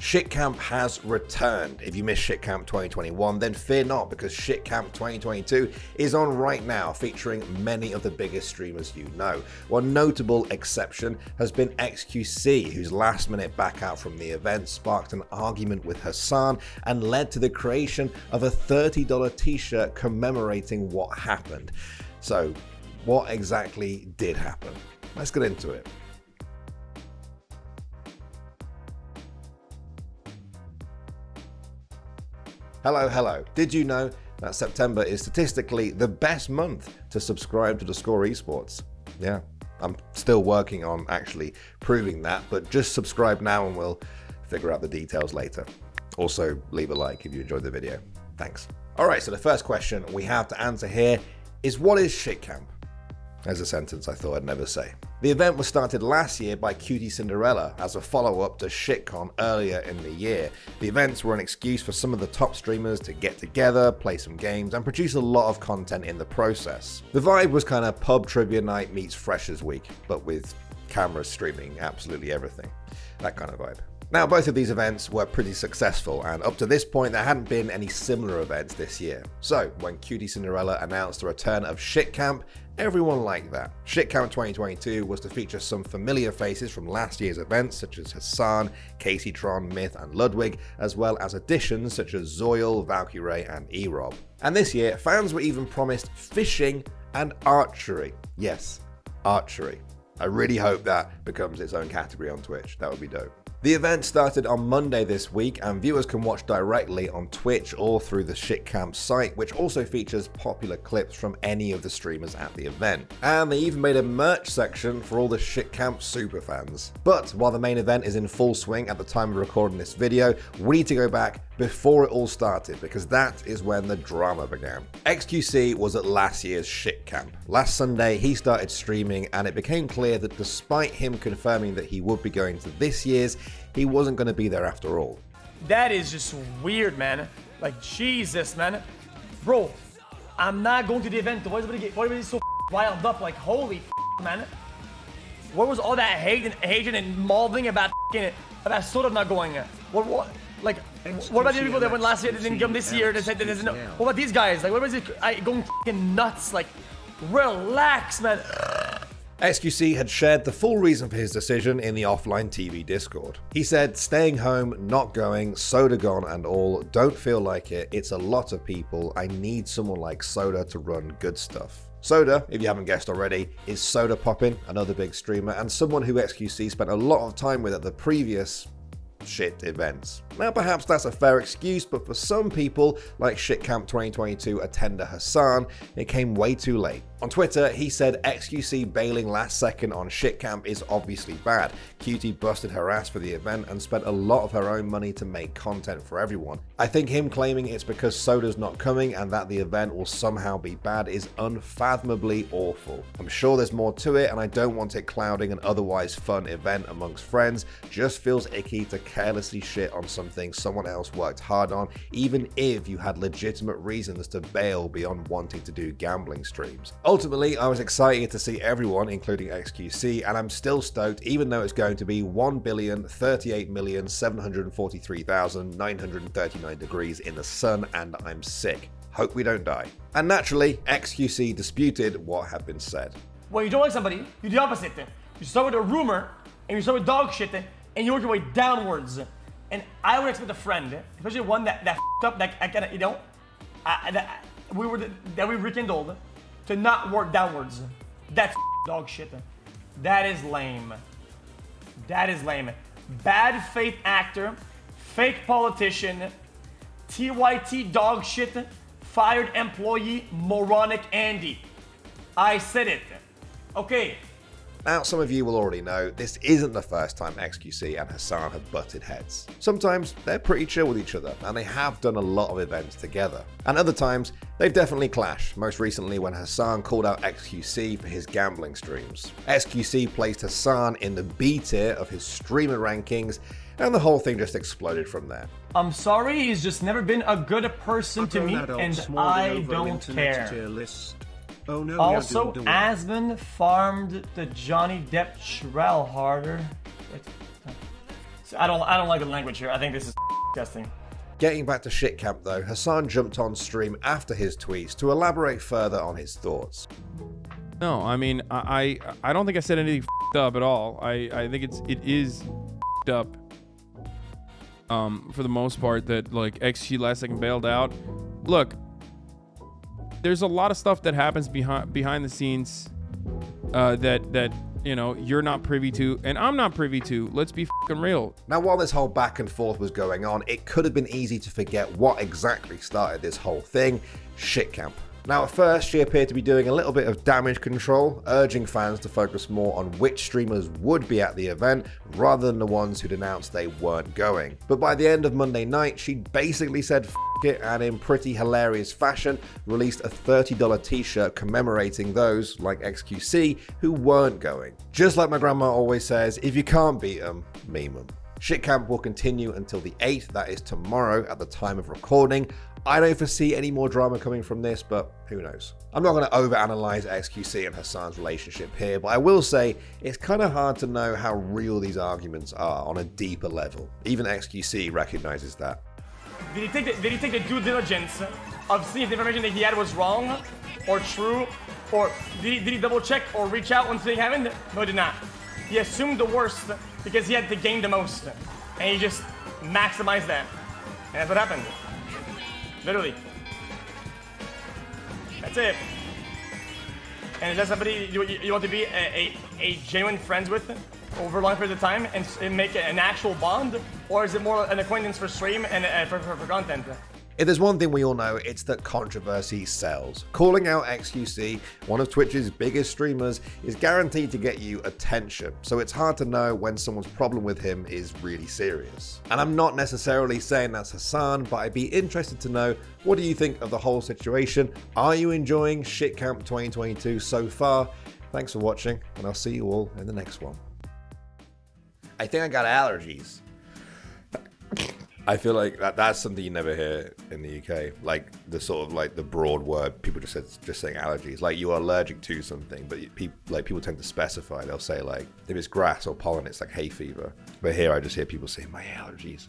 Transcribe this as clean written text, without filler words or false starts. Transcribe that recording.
Shit Camp has returned. If you missed Shit Camp 2021, then fear not, because Shit Camp 2022 is on right now, featuring many of the biggest streamers you know. One notable exception has been XQC, whose last-minute back out from the event sparked an argument with Hasan and led to the creation of a $30 t-shirt commemorating what happened. So, what exactly did happen? Let's get into it. Hello. Did you know that September is statistically the best month to subscribe to theScore esports? Yeah, I'm still working on actually proving that, but just subscribe now and we'll figure out the details later. Also, leave a like if you enjoyed the video. Thanks. Alright, so the first question we have to answer here is, what is Shit Camp? There's a sentence I thought I'd never say. The event was started last year by Cutie Cinderella as a follow-up to ShitCon earlier in the year. The events were an excuse for some of the top streamers to get together, play some games, and produce a lot of content in the process. The vibe was kind of pub trivia night meets Freshers Week, but with cameras streaming absolutely everything. That kind of vibe. Now, both of these events were pretty successful, and up to this point there hadn't been any similar events this year. So, when Cutie Cinderella announced the return of Shit Camp, everyone liked that. Shit Camp 2022 was to feature some familiar faces from last year's events, such as Hasan, Caseytron, Myth, and Ludwig, as well as additions such as Zoil, Valkyrie, and E-Rob. And this year, fans were even promised fishing and archery. Yes, archery. I really hope that becomes its own category on Twitch. That would be dope. The event started on Monday this week, and viewers can watch directly on Twitch or through the Shit Camp site, which also features popular clips from any of the streamers at the event. And they even made a merch section for all the Shit Camp superfans. But while the main event is in full swing at the time of recording this video, we need to go back before it all started, because that is when the drama began. XQC was at last year's Shit Camp. Last Sunday, he started streaming, and it became clear that despite him confirming that he would be going to this year's, he wasn't going to be there after all. That is just weird, man. Like, Jesus, man. Bro, I'm not going to the event. Why is everybody so riled up? Like, holy man. What was all that hatred and molding about Soda not going? What? Like, what about the people that went last year that didn't come this year? That said that doesn't know? What about these guys? Like, what was it going nuts? Like, relax, man. XQC had shared the full reason for his decision in the offline TV Discord. He said, staying home, not going, Soda gone and all, don't feel like it, it's a lot of people, I need someone like Soda to run good stuff. Soda, if you haven't guessed already, is Soda Poppin', another big streamer, and someone who XQC spent a lot of time with at the previous shit events. Now, perhaps that's a fair excuse, but for some people, like Shit Camp 2022 attender Hasan, it came way too late. On Twitter, he said XQC bailing last second on Shit Camp is obviously bad. Cutie busted her ass for the event and spent a lot of her own money to make content for everyone. I think him claiming it's because Soda's not coming and that the event will somehow be bad is unfathomably awful. I'm sure there's more to it, and I don't want it clouding an otherwise fun event amongst friends. Just feels icky to carelessly shit on something someone else worked hard on, even if you had legitimate reasons to bail beyond wanting to do gambling streams. Ultimately, I was excited to see everyone, including XQC, and I'm still stoked, even though it's going to be 1,038,743,939 degrees in the sun and I'm sick. Hope we don't die. And naturally, XQC disputed what had been said. When you don't like somebody, you do the opposite. You start with a rumor, and you start with dog shit, and you work your way downwards. And I would expect a friend, especially one that f***ed up, that I kind of, you know, that we rekindled, to not work downwards. That's dog shit. That is lame. That is lame. Bad faith actor, fake politician, TYT dog shit, fired employee, moronic Andy. I said it. Okay. Now, some of you will already know, this isn't the first time XQC and Hasan have butted heads. Sometimes they're pretty chill with each other, and they have done a lot of events together. And other times, they've definitely clashed, most recently when Hasan called out XQC for his gambling streams. XQC placed Hasan in the B tier of his streamer rankings, and the whole thing just exploded from there. I'm sorry, he's just never been a good person to me, and I don't care. Oh, no, also, Asman farmed the Johnny Depp Shrell harder. So I don't like the language here. I think this is disgusting. Getting back to shit camp though, Hasan jumped on stream after his tweets to elaborate further on his thoughts. No, I mean, I don't think I said anything f***ed up at all. I think it is f***ed up. For the most part, that like XG last second bailed out. Look, there's a lot of stuff that happens behind the scenes that you know, you're not privy to, and I'm not privy to. Let's be fucking real. Now, while this whole back and forth was going on, it could have been easy to forget what exactly started this whole thing: shit camp. Now, at first, she appeared to be doing a little bit of damage control, urging fans to focus more on which streamers would be at the event rather than the ones who'd announced they weren't going. But by the end of Monday night, she basically said f it, and in pretty hilarious fashion, released a $30 t-shirt commemorating those, like XQC, who weren't going. Just like my grandma always says, if you can't beat them, meme them. Shit camp will continue until the 8th, that is tomorrow at the time of recording. I don't foresee any more drama coming from this, but who knows. I'm not going to overanalyze XQC and Hasan's relationship here, but I will say it's kind of hard to know how real these arguments are on a deeper level. Even XQC recognizes that. Did he take the due diligence of seeing if the information that he had was wrong or true? Or did he double check or reach out when something happened? No, he did not. He assumed the worst because he had to gain the most. And he just maximized that. And that's what happened. Literally. That's it. And is that somebody you want to be a genuine friends with over a long period of time and make an actual bond? Or is it more an acquaintance for stream and for content? If there's one thing we all know, it's that controversy sells. Calling out XQC, one of Twitch's biggest streamers, is guaranteed to get you attention, so it's hard to know when someone's problem with him is really serious. And I'm not necessarily saying that's Hasan, but I'd be interested to know, what do you think of the whole situation? Are you enjoying Shit Camp 2022 so far? Thanks for watching, and I'll see you all in the next one. I think I got allergies. I feel like that's something you never hear in the UK. Like the sort of like the broad word, people just saying allergies. Like you are allergic to something, but people tend to specify. They'll say like if it's grass or pollen, it's like hay fever. But here I just hear people say my allergies.